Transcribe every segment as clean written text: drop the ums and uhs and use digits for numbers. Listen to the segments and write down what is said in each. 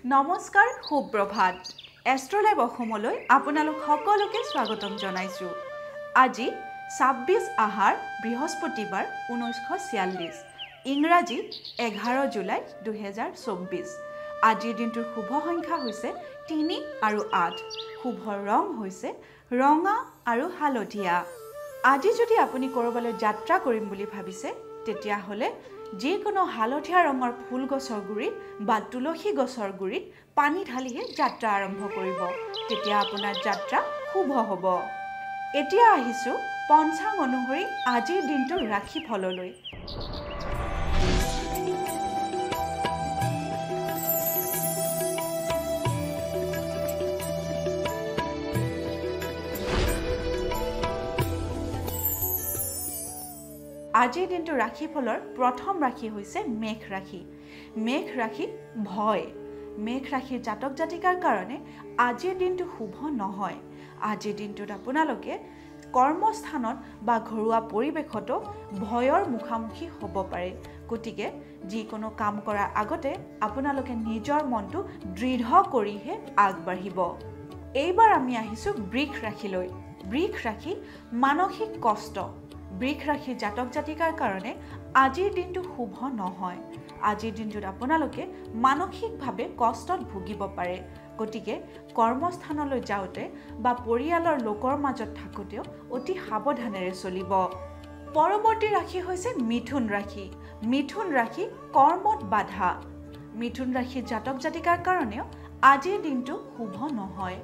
নমস্কাৰ সুপ্ৰভাত এষ্ট্ৰলাইভ অসমলৈ আপোনালোক সকলোকে স্বাগতম জনাইছো আজি 26 আহাৰ বৃহস্পতিবাৰ 1946 ইংৰাজী 11 জুলাই 2024 আজিৰ দিনটোৰ শুভ সংখ্যা হৈছে 3 আৰু 8 শুভ ৰং হৈছে ৰঙা আৰু হালধীয়া আজি যদি আপুনি কৰবালৈ যাত্ৰা কৰিম বুলি ভাবিছে তেতিয়া হলে যিকোনো হালধীয়া ৰঙৰ ফুল গছৰ গুৰিত বা তুলসী গছৰ গুৰিত পানী ঢালিহে যাত্ৰা আৰম্ভ কৰিব তেতিয়া আপোনাৰ যাত্ৰা শুভ হ'ব এতিয়া আহিছো পঞ্চাং অনুসৰি আজিৰ দিনটোৰ ৰাশি ফললৈ আজিৰ দিনটোৰ ৰাশিফলৰ প্ৰথম ৰাশি হৈছে মেঘ ৰাশি মেঘ ৰাশি ভয় মেঘ ৰাশিৰ জাতক জাতিকাৰ কাৰণে আজিৰ দিনটো শুভ নহয় আজিৰ দিনটোত আপোনালোকে কৰ্মস্থানত বা ঘৰুৱা পৰিৱেশতো ভয়ৰ মুখামুখি হ'ব পাৰে গতিকে যিকোনো কাম কৰাৰ আগতে আপোনালোকে নিজৰ মনটো দৃঢ় কৰিহে আগবাঢ়িব এইবাৰ আমি আহিছো বৃষ ৰাশিলৈ বৃষ ৰাশি মানসিক কষ্ট বৃষ ৰাশিৰ জাতক জাতিকাৰ কাৰণে আজিৰ দিনটো শুভ নহয় আজিৰ দিনটোত আপোনালোকে মানসিকভাৱে কষ্টত ভুগিব পাৰে গতিকে কৰ্মস্থানলৈ যাওঁতে বা পৰিয়ালৰ লোকৰ মাজত থাকোঁতেও অতি সাৱধানেৰে চলিব পৰৱৰ্তী ৰাশি হৈছে মিথুন ৰাশি কৰ্মত বাধা মিথুন ৰাশিৰ জাতক জাতিকাৰ কাৰণেও আজিৰ দিনটো শুভ নহয়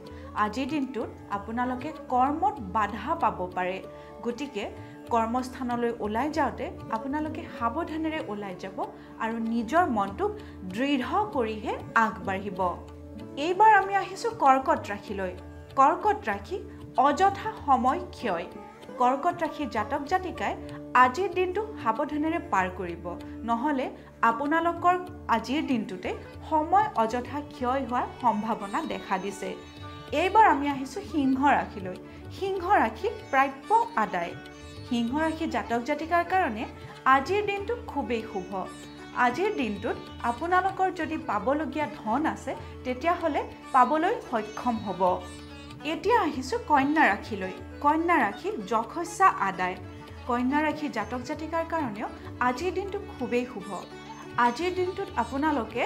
আজিৰ দিনটোত আপোনালোকে কৰ্মত বাধা পাব পাৰে গতিকে কৰ্মস্থানলৈ ওলাই যাওঁতে আপোনালোকে সাৱধানেৰে ওলাই যাব আৰু নিজৰ মনটোক দৃঢ় কৰিহে আগবাঢ়িব এইবাৰ আমি আহিছো কৰ্কট ৰাশিলৈ কৰ্কট ৰাশি অযথা সময় ক্ষয় কৰ্কট ৰাশিৰ জাতক জাতিকাই আজিৰ দিনটো সাৱধানেৰে পাৰ কৰিব নহলে আপোনালোকৰ আজিৰ দিনটোতে সময় অযথা ক্ষয় হোৱাৰ সম্ভাৱনা দেখা দিছে এইবাৰ আমি আহিছো সিংহ ৰাশিলৈ সিংহ ৰাশি প্ৰাপ্য আদায় সিংহ ৰাশি জাতক জাতিকাৰ কাৰণে আজিৰ দিনটো খুবেই শুভ আজিৰ দিনটোত আপোনালোকৰ যদি পাবলগীয়া ধন আছে তেতিয়া হলে পাবলৈ সক্ষম হ'ব এতিয়া আহিছো কন্যা ৰাশিলৈ কন্যা ৰাশি যশস্যা আদায় কন্যা ৰাশি জাতক জাতিকাৰ কাৰণেও আজিৰ দিনটো খুবেই শুভ আজিৰ দিনটোত আপোনালোকে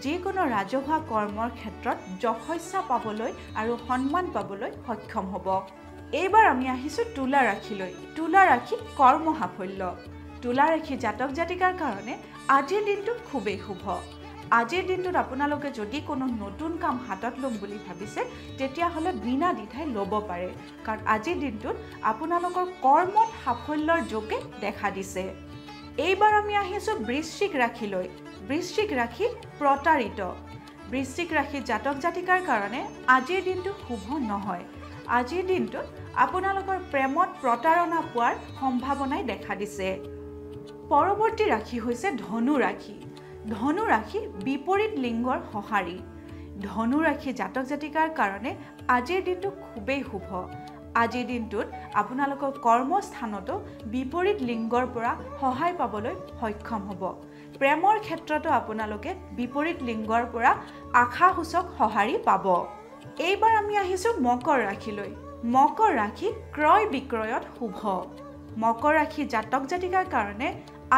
যিকোনো ৰাজহুৱা কৰ্মৰ ক্ষেত্ৰত যশস্যা পাবলৈ আৰু সন্মান পাবলৈ সক্ষম হ'ব এইবাৰ আমি আহিছো তুলা ৰাশিলৈ তুলা ৰাশি কৰ্ম সাফল্য তুলা ৰাশি জাতক জাতিকাৰ কাৰণে আজিৰ দিনটো খুবেই শুভ আজিৰ দিনটোত আপোনালোকে যদি কোনো নতুন কাম হাতত ল'ম বুলি ভাবিছে তেতিয়া হলে বিনা দ্বিধাই ল'ব পাৰে কাৰণ আজিৰ দিনটোত আপোনালোকৰ কৰ্মত সাফল্যৰ যোগে দেখা দিছে এইবাৰ আমি আহিছো বৃশ্চিক ৰাশিলৈ বৃশ্চিক ৰাশি প্ৰতাৰিত বৃশ্চিক ৰাশি জাতক জাতিকাৰ কাৰণে আজিৰ দিনটো শুভ নহয় আজিৰ দিনটোত আপোনালোকৰ প্ৰেমত প্ৰতাৰণা পোৱাৰ সম্ভাৱনাই দেখা দিছে পৰৱৰ্তী ৰাশি হৈছে ধনু ৰাশি বিপৰীত লিংগৰ সহাৰি ধনু ৰাশি জাতক জাতিকাৰ কাৰণে আজিৰ দিনটো খুবেই শুভ আজিৰ দিনটোত আপোনালোকৰ কৰ্মস্থানতো বিপৰীত লিংগৰ পৰা সহায় পাবলৈ সক্ষম হ'ব প্ৰেমৰ ক্ষেত্ৰতো আপোনালোকে বিপৰীত লিংগৰ পৰা আশাসূচক সহাৰি পাব এইবাৰ আমি আহিছো মকৰ ৰাশিলৈ মকৰ ৰাশি ক্ৰয় বিক্ৰয়ত শুভ মকৰ ৰাশি জাতক জাতিকাৰ কাৰণে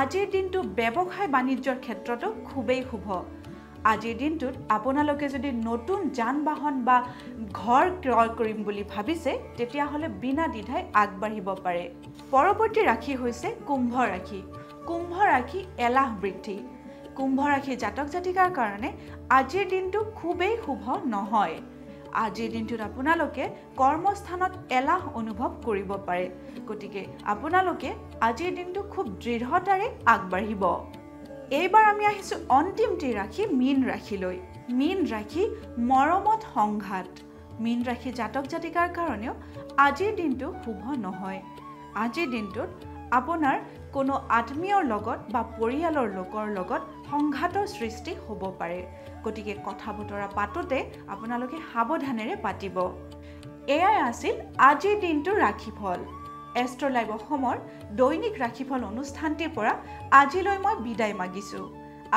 আজিৰ দিনটো ব্যৱসায় বাণিজ্যৰ ক্ষেত্ৰতো খুবেই শুভ আজিৰ দিনটোত আপোনালোকে যদি নতুন যান বাহন বা ঘৰ ক্ৰয় কৰিম বুলি ভাবিছে তেতিয়া হলে বিনা দ্বিধাই আগবাঢ়িব পাৰে পৰৱৰ্তী ৰাশি হৈছে কুম্ভ ৰাশি এলাহ বৃদ্ধি কুম্ভ ৰাশি জাতক জাতিকাৰ কাৰণে আজিৰ দিনটো খুবেই শুভ নহয় আজিৰ দিনটোত আপোনালোকে কৰ্মস্থানত এলাহ অনুভৱ কৰিব পাৰে গতিকে আপোনালোকে আজিৰ দিনটো খুব দৃঢ়তাৰে আগবাঢ়িব এইবাৰ আমি আহিছো অন্তিমটি ৰাশি মীন ৰাশি মৰমত সংঘাত মীন ৰাশি জাতক জাতিকাৰ কাৰণেও আজিৰ দিনটো শুভ নহয় আজিৰ দিনটোত আপোনাৰ কোনো আত্মীয়ৰ লগত বা পৰিয়ালৰ লোকৰ লগত সংঘাতৰ সৃষ্টি হ'ব পাৰে গতিকে কথা বতৰা পাতোতে আপোনালোকে সাৱধানেৰে পাতিব এয়াই আছিল আজিৰ দিনটোৰ ৰাশিফল এষ্ট্ৰলাইভ অসমৰ দৈনিক ৰাশিফল অনুষ্ঠানটিৰ পৰা আজিলৈ মই বিদায় মাগিছো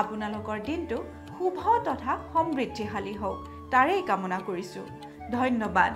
আপোনালোকৰ দিনটো শুভ তথা সমৃদ্ধিশালী হওক তাৰেই কামনা কৰিছোঁ। ধন্যবাদ।